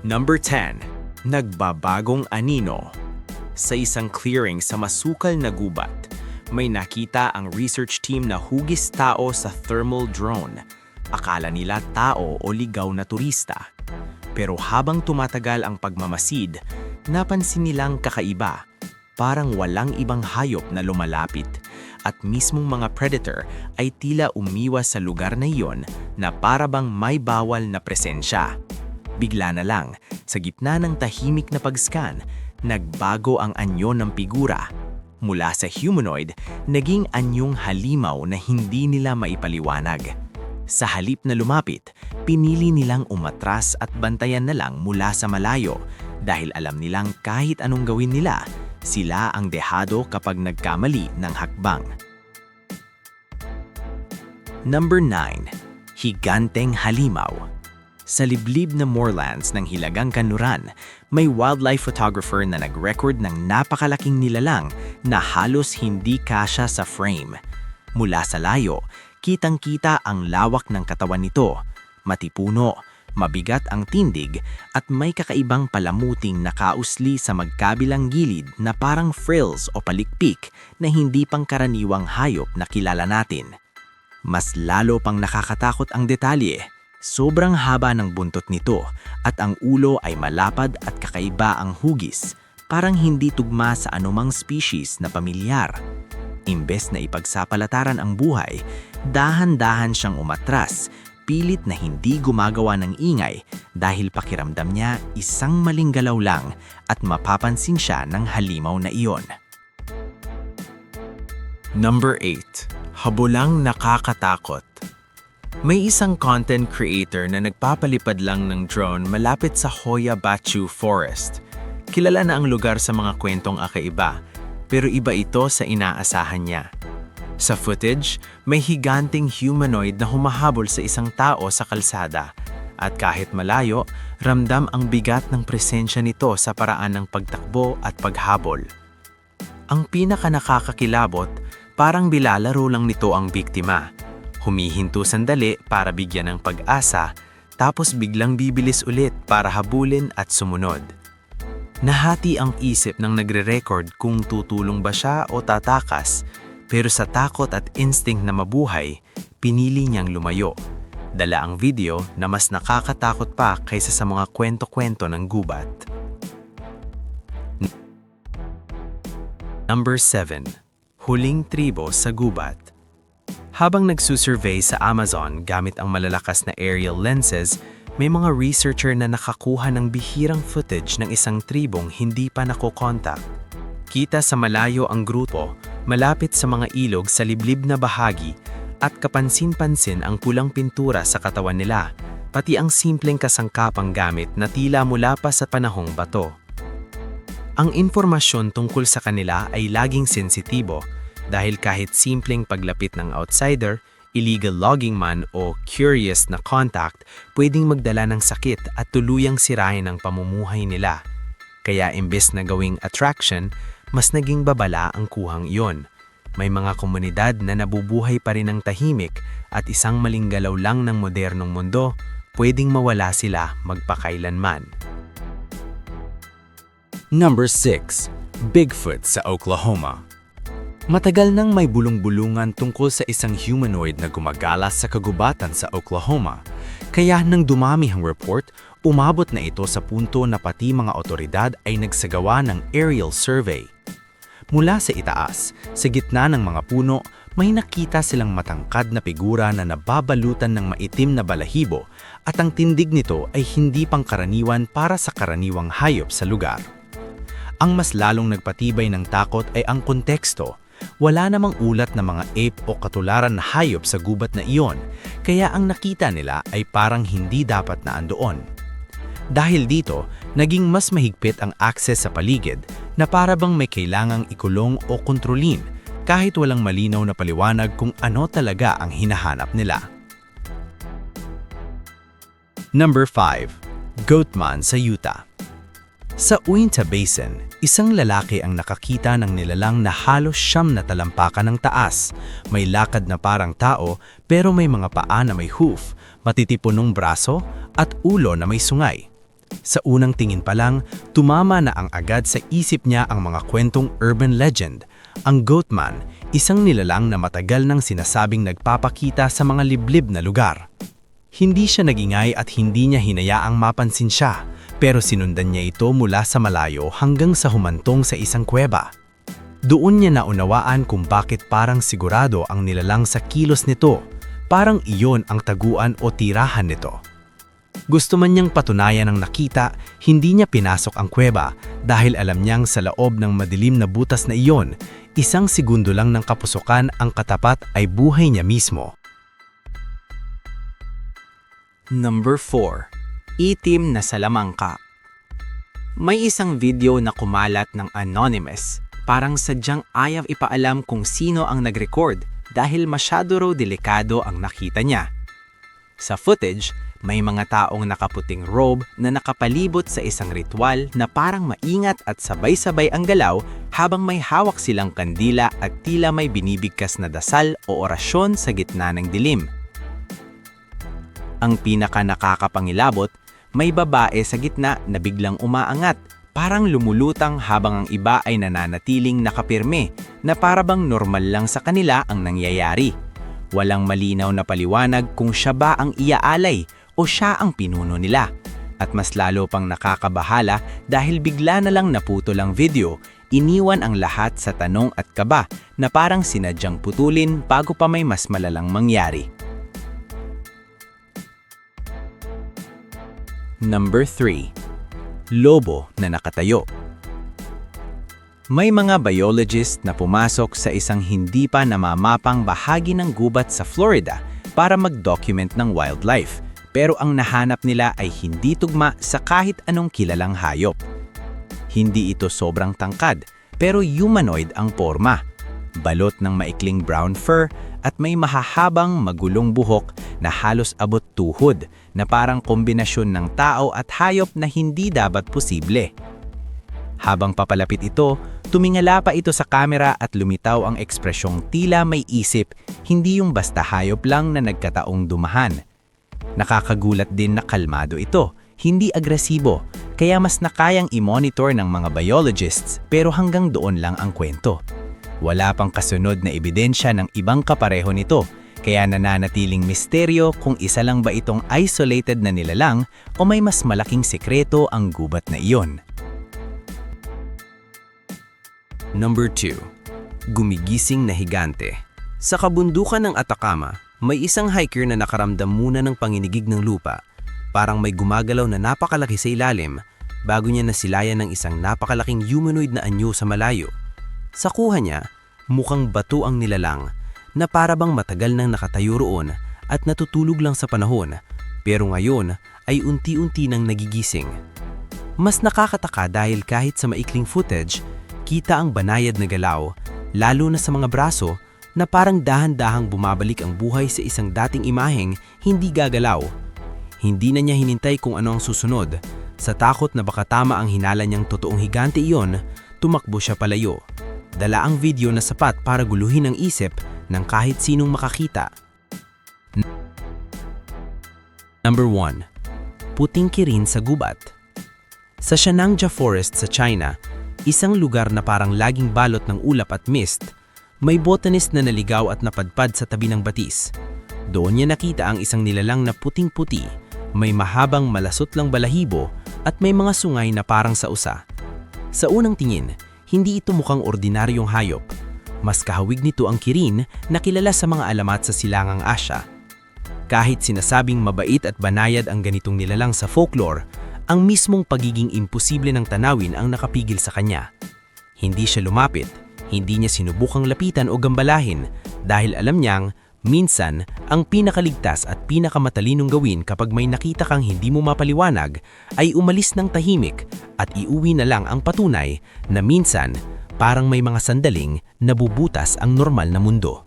Number 10. Nagbabagong anino. Sa isang clearing sa masukal na gubat, may nakita ang research team na hugis tao sa thermal drone. Akala nila tao o ligaw na turista. Pero habang tumatagal ang pagmamasid, napansin nilang kakaiba. Parang walang ibang hayop na lumalapit. At mismong mga predator ay tila umiwas sa lugar na iyon na parabang may bawal na presensya. Bigla na lang, sa gitna ng tahimik na pag-scan, nagbago ang anyo ng figura. Mula sa humanoid, naging anyong halimaw na hindi nila maipaliwanag. Sa halip na lumapit, pinili nilang umatras at bantayan na lang mula sa malayo dahil alam nilang kahit anong gawin nila, sila ang dehado kapag nagkamali ng hakbang. Number 9. Higanteng halimaw. Sa liblib na moorlands ng Hilagang Kanluran, may wildlife photographer na nag-record ng napakalaking nilalang na halos hindi kasya sa frame. Mula sa layo, kitang-kita ang lawak ng katawan nito, matipuno, mabigat ang tindig at may kakaibang palamuting nakausli sa magkabilang gilid na parang frills o palikpik na hindi pangkaraniwang hayop na kilala natin. Mas lalo pang nakakatakot ang detalye. Sobrang haba ng buntot nito at ang ulo ay malapad at kakaiba ang hugis, parang hindi tugma sa anumang species na pamilyar. Imbes na ipagsapalataran ang buhay, dahan-dahan siyang umatras, pilit na hindi gumagawa ng ingay dahil pakiramdam niya isang maling galaw lang at mapapansin siya ng halimaw na iyon. Number 8. Habulang nakakatakot. May isang content creator na nagpapalipad lang ng drone malapit sa Hoya Baciu Forest. Kilala na ang lugar sa mga kwentong akaiba, pero iba ito sa inaasahan niya. Sa footage, may higanting humanoid na humahabol sa isang tao sa kalsada. At kahit malayo, ramdam ang bigat ng presensya nito sa paraan ng pagtakbo at paghabol. Ang pinaka-nakakakilabot, parang bilalaro lang nito ang biktima. Humihinto sandali para bigyan ng pag-asa, tapos biglang bibilis ulit para habulin at sumunod. Nahati ang isip ng nagre-record kung tutulong ba siya o tatakas, pero sa takot at instinct na mabuhay, pinili niyang lumayo. Dala ang video na mas nakakatakot pa kaysa sa mga kwento-kwento ng gubat. Number 7. Huling tribo sa gubat. Habang nagsusurvey sa Amazon gamit ang malalakas na aerial lenses, may mga researcher na nakakuha ng bihirang footage ng isang tribong hindi pa nakokontak. Kita sa malayo ang grupo, malapit sa mga ilog sa liblib na bahagi, at kapansin-pansin ang pulang pintura sa katawan nila, pati ang simpleng kasangkapang gamit na tila mula pa sa panahong bato. Ang impormasyon tungkol sa kanila ay laging sensitibo, dahil kahit simpleng paglapit ng outsider, illegal logging man o curious na contact, pwedeng magdala ng sakit at tuluyang sirain ang pamumuhay nila. Kaya imbes na gawing attraction, mas naging babala ang kuhang iyon. May mga komunidad na nabubuhay pa rin ng tahimik at isang maling galaw lang ng modernong mundo, pwedeng mawala sila magpakailanman. Number 6. Bigfoot sa Oklahoma. Matagal nang may bulong-bulungan tungkol sa isang humanoid na gumagala sa kagubatan sa Oklahoma. Kaya nang dumami ang report, umabot na ito sa punto na pati mga otoridad ay nagsagawa ng aerial survey. Mula sa itaas, sa gitna ng mga puno, may nakita silang matangkad na figura na nababalutan ng maitim na balahibo at ang tindig nito ay hindi pangkaraniwan para sa karaniwang hayop sa lugar. Ang mas lalong nagpatibay ng takot ay ang konteksto. Wala namang ulat na mga ape o katularan na hayop sa gubat na iyon, kaya ang nakita nila ay parang hindi dapat na andoon. Dahil dito, naging mas mahigpit ang access sa paligid na para bang may kailangang ikulong o kontrolin kahit walang malinaw na paliwanag kung ano talaga ang hinahanap nila. Number 5. Goatman sa Utah. Sa Uinta Basin, isang lalaki ang nakakita ng nilalang na halos 9 na talampakan ng taas. May lakad na parang tao pero may mga paa na may hoof, matitipunong braso at ulo na may sungay. Sa unang tingin pa lang, tumama na ang agad sa isip niya ang mga kwentong urban legend. Ang Goatman, isang nilalang na matagal nang sinasabing nagpapakita sa mga liblib na lugar. Hindi siya nagingay at hindi niya hinayaang mapansin siya, pero sinundan niya ito mula sa malayo hanggang sa humantong sa isang kuweba. Doon niya naunawaan kung bakit parang sigurado ang nilalang sa kilos nito, parang iyon ang taguan o tirahan nito. Gusto man niyang patunayan ang nakita, hindi niya pinasok ang kuweba dahil alam niyang sa loob ng madilim na butas na iyon, isang segundo lang ng kapusukan ang katapat ay buhay niya mismo. Number 4. Itim na salamangka. May isang video na kumalat ng anonymous, parang sadyang ayaw ipaalam kung sino ang nag-record dahil masyado raw delikado ang nakita niya. Sa footage, may mga taong nakaputing robe na nakapalibot sa isang ritual na parang maingat at sabay-sabay ang galaw habang may hawak silang kandila at tila may binibigkas na dasal o orasyon sa gitna ng dilim. Ang pinaka nakakapangilabot, may babae sa gitna na biglang umaangat, parang lumulutang habang ang iba ay nananatiling nakapirme na parabang normal lang sa kanila ang nangyayari. Walang malinaw na paliwanag kung siya ba ang iaalay o siya ang pinuno nila. At mas lalo pang nakakabahala dahil bigla na lang naputol ang video, iniwan ang lahat sa tanong at kaba na parang sinadyang putulin bago pa may mas malalang mangyari. Number 3. Lobo na nakatayo. May mga biologist na pumasok sa isang hindi pa namamapang bahagi ng gubat sa Florida para mag-document ng wildlife. Pero ang nahanap nila ay hindi tugma sa kahit anong kilalang hayop. Hindi ito sobrang tangkad, pero humanoid ang porma. Balot ng maikling brown fur at may mahahabang magulong buhok na halos abot tuhod na parang kombinasyon ng tao at hayop na hindi dapat posible. Habang papalapit ito, tumingala pa ito sa kamera at lumitaw ang ekspresyong tila may isip, hindi yung basta hayop lang na nagkataong dumahan. Nakakagulat din na kalmado ito, hindi agresibo, kaya mas nakayang i-monitor ng mga biologists pero hanggang doon lang ang kwento. Wala pang kasunod na ebidensya ng ibang kapareho nito, kaya nananatiling misteryo kung isa lang ba itong isolated na nilalang o may mas malaking sekreto ang gubat na iyon. Number 2. Gumigising na higante. Sa kabundukan ng Atacama, may isang hiker na nakaramdam muna ng panginigig ng lupa. Parang may gumagalaw na napakalaki sa ilalim bago niya nasilayan ng isang napakalaking humanoid na anyo sa malayo. Sa kuha niya, mukhang bato ang nilalang na parabang matagal nang nakatayo roon at natutulog lang sa panahon, pero ngayon ay unti-unti nang nagigising. Mas nakakataka dahil kahit sa maikling footage, kita ang banayad na galaw, lalo na sa mga braso, na parang dahan-dahang bumabalik ang buhay sa isang dating imaheng hindi gagalaw. Hindi na niya hinintay kung ano ang susunod. Sa takot na baka tama ang hinala niyang totoong higante iyon, tumakbo siya palayo. Dala ang video na sapat para guluhin ang isip ng kahit sinong makakita. Number 1. Puting kirin sa gubat. Sa Shanangjia Forest sa China, isang lugar na parang laging balot ng ulap at mist, may botanist na naligaw at napadpad sa tabi ng batis. Doon niya nakita ang isang nilalang na puting-puti, may mahabang malasot-lang balahibo at may mga sungay na parang sa usa. Sa unang tingin, hindi ito mukhang ordinaryong hayop. Mas kahawig nito ang kirin na kilala sa mga alamat sa Silangang Asya. Kahit sinasabing mabait at banayad ang ganitong nilalang sa folklore, ang mismong pagiging imposible ng tanawin ang nakapigil sa kanya. Hindi siya lumapit, hindi niya sinubukang lapitan o gambalahin dahil alam niyang minsan ang pinakaligtas at pinakamatalinong gawin kapag may nakita kang hindi mo mapaliwanag ay umalis ng tahimik at iuwi na lang ang patunay na minsan parang may mga sandaling nabubutas ang normal na mundo.